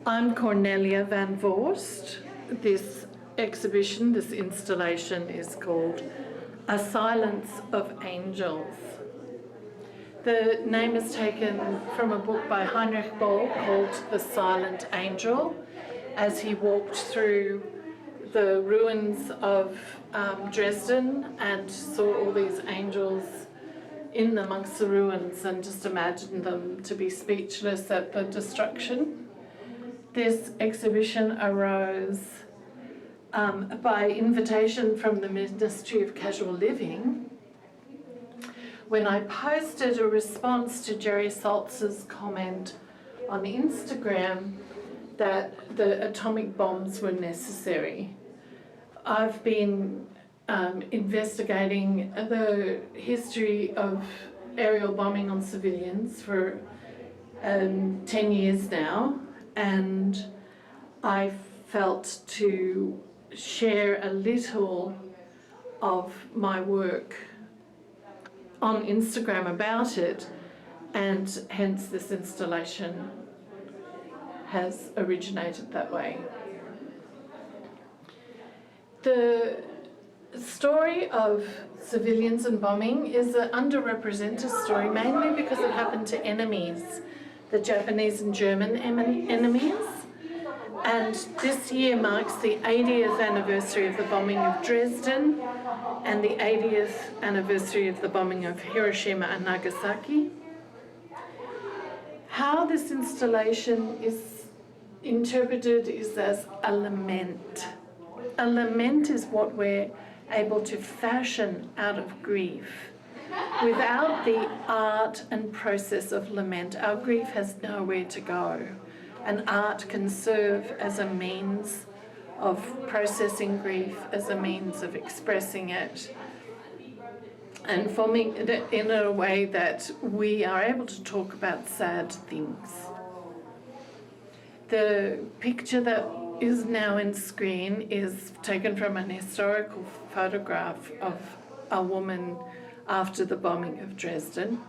I'm Cornelia van Voorst. This exhibition, this installation is called A Silence of Angels. The name is taken from a book by Heinrich Boll called The Silent Angel, as he walked through the ruins of Dresden and saw all these angels in amongst the ruins and just imagined them to be speechless at the destruction. This exhibition arose by invitation from the Ministry of Casual Living when I posted a response to Jerry Saltz's comment on Instagram that the atomic bombs were necessary. I've been investigating the history of aerial bombing on civilians for 10 years now, and I felt to share a little of my work on Instagram about it, and hence this installation has originated that way. The story of civilians and bombing is an underrepresented story, mainly because it happened to enemies, the Japanese and German enemies. And this year marks the 80th anniversary of the bombing of Dresden and the 80th anniversary of the bombing of Hiroshima and Nagasaki. How this installation is interpreted is as a lament. A lament is what we're able to fashion out of grief. Without the art and process of lament, our grief has nowhere to go. And art can serve as a means of processing grief, as a means of expressing it, and forming it in a way that we are able to talk about sad things. The picture that is now in screen is taken from an historical photograph of a woman after the bombing of Dresden.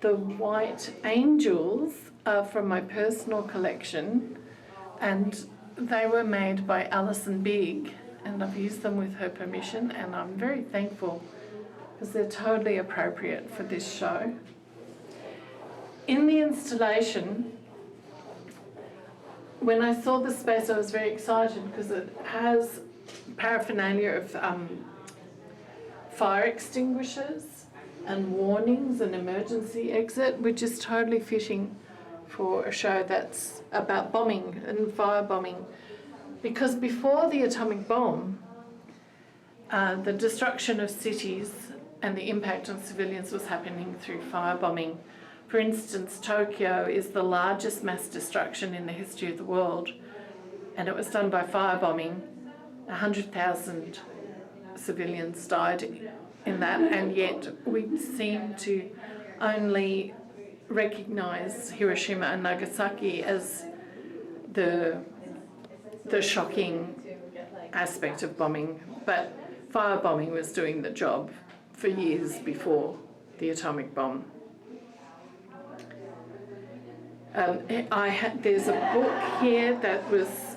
The white angels are from my personal collection, and they were made by Alison Bigg, and I've used them with her permission, and I'm very thankful because they're totally appropriate for this show. In the installation, when I saw the space, I was very excited because it has paraphernalia of fire extinguishers and warnings and emergency exit, which is totally fitting for a show that's about bombing and firebombing. Because before the atomic bomb, the destruction of cities and the impact on civilians was happening through firebombing. For instance, Tokyo is the largest mass destruction in the history of the world, and it was done by firebombing. 100,000 civilians died in that, and yet we seem to only recognise Hiroshima and Nagasaki as the shocking aspect of bombing, but firebombing was doing the job for years before the atomic bomb. There's a book here that was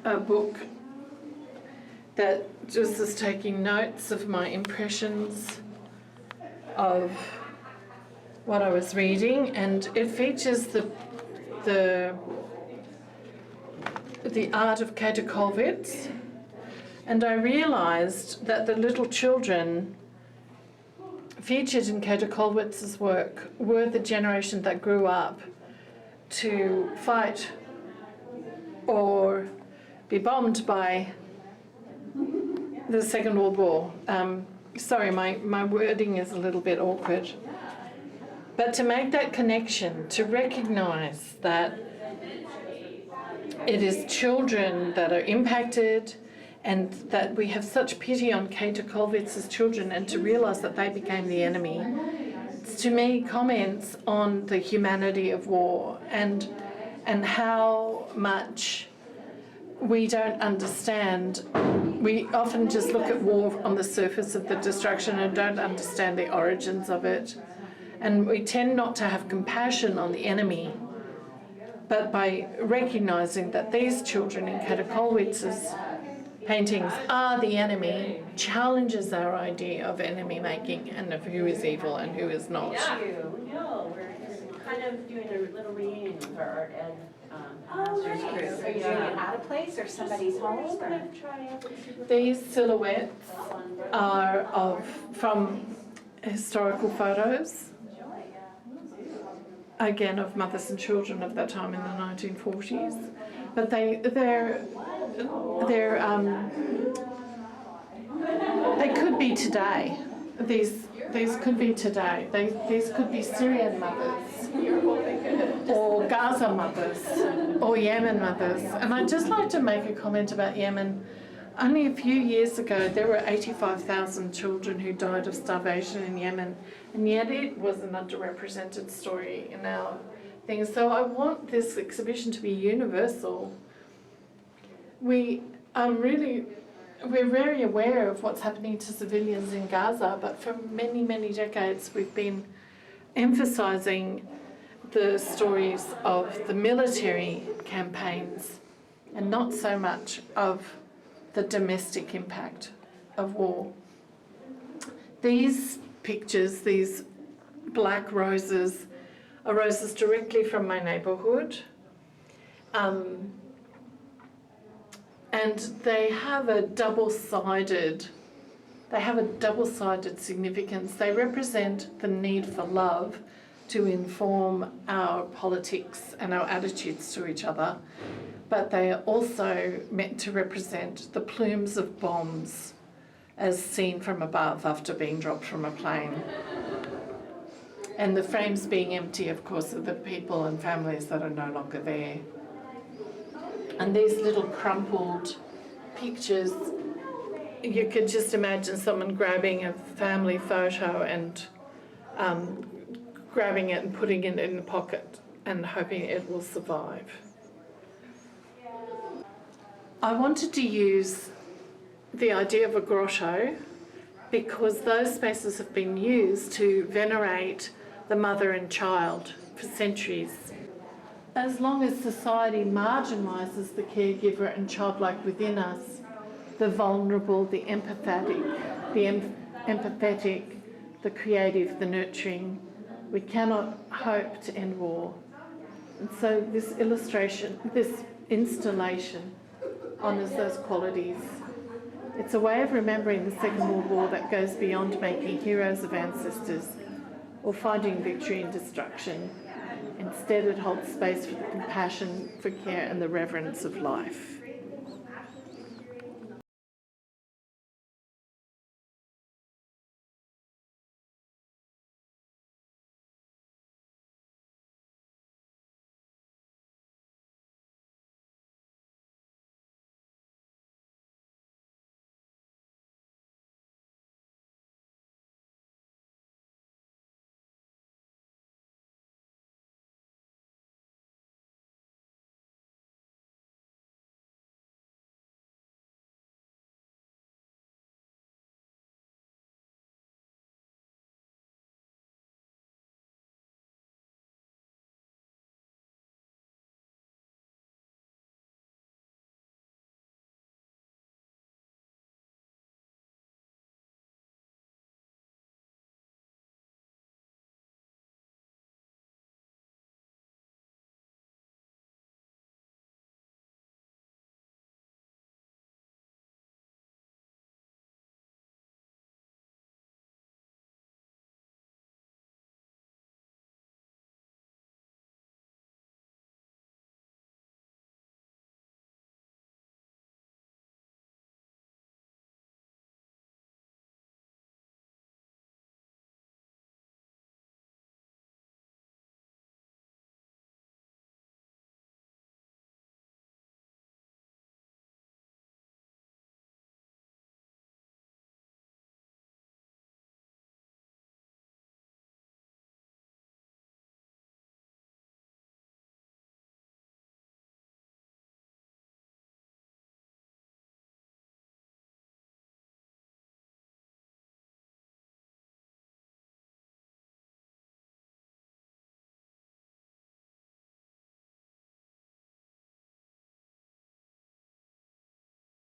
a book that just was taking notes of my impressions of what I was reading, and it features the art of Käthe Kollwitz, and I realised that the little children featured in Käthe Kollwitz's work were the generation that grew up to fight or be bombed by the Second World War. Sorry, my wording is a little bit awkward. But to make that connection, to recognise that it is children that are impacted, and that we have such pity on Käthe Kollwitz's children, and to realise that they became the enemy, it's, to me, comments on the humanity of war and how much we don't understand. We often just look at war on the surface of the destruction and don't understand the origins of it. And we tend not to have compassion on the enemy but by recognising that these children in Katakowitz's paintings are the enemy, challenges our idea of enemy making and of who is evil and who is not. No, we're kind of doing a little reunion with our art ed master's Nice. group. Are you doing it at a place or somebody's home? Or? These silhouettes are from historical photos, again of mothers and children of that time in the 1940s, but they could be today. These could be today. These could be Syrian mothers, or Gaza mothers, or Yemen mothers. And I'd just like to make a comment about Yemen. Only a few years ago, there were 85,000 children who died of starvation in Yemen, and yet it was an underrepresented story in our thing. So I want this exhibition to be universal. We're very aware of what's happening to civilians in Gaza, but for many, many decades we've been emphasising the stories of the military campaigns and not so much of the domestic impact of war. These pictures, these black roses, are roses directly from my neighbourhood. And they have a double-sided significance. They represent the need for love to inform our politics and our attitudes to each other, but they are also meant to represent the plumes of bombs as seen from above after being dropped from a plane. And the frames being empty, of course, of the people and families that are no longer there. And these little crumpled pictures, you could just imagine someone grabbing a family photo and grabbing it and putting it in the pocket and hoping it will survive. I wanted to use the idea of a grotto because those spaces have been used to venerate the mother and child for centuries. As long as society marginalises the caregiver and childlike within us, the vulnerable, the empathetic, the creative, the nurturing, we cannot hope to end war. And so this installation honours those qualities. It's a way of remembering the Second World War that goes beyond making heroes of ancestors or finding victory in destruction. Instead, it holds space for the compassion, for care and the reverence of life.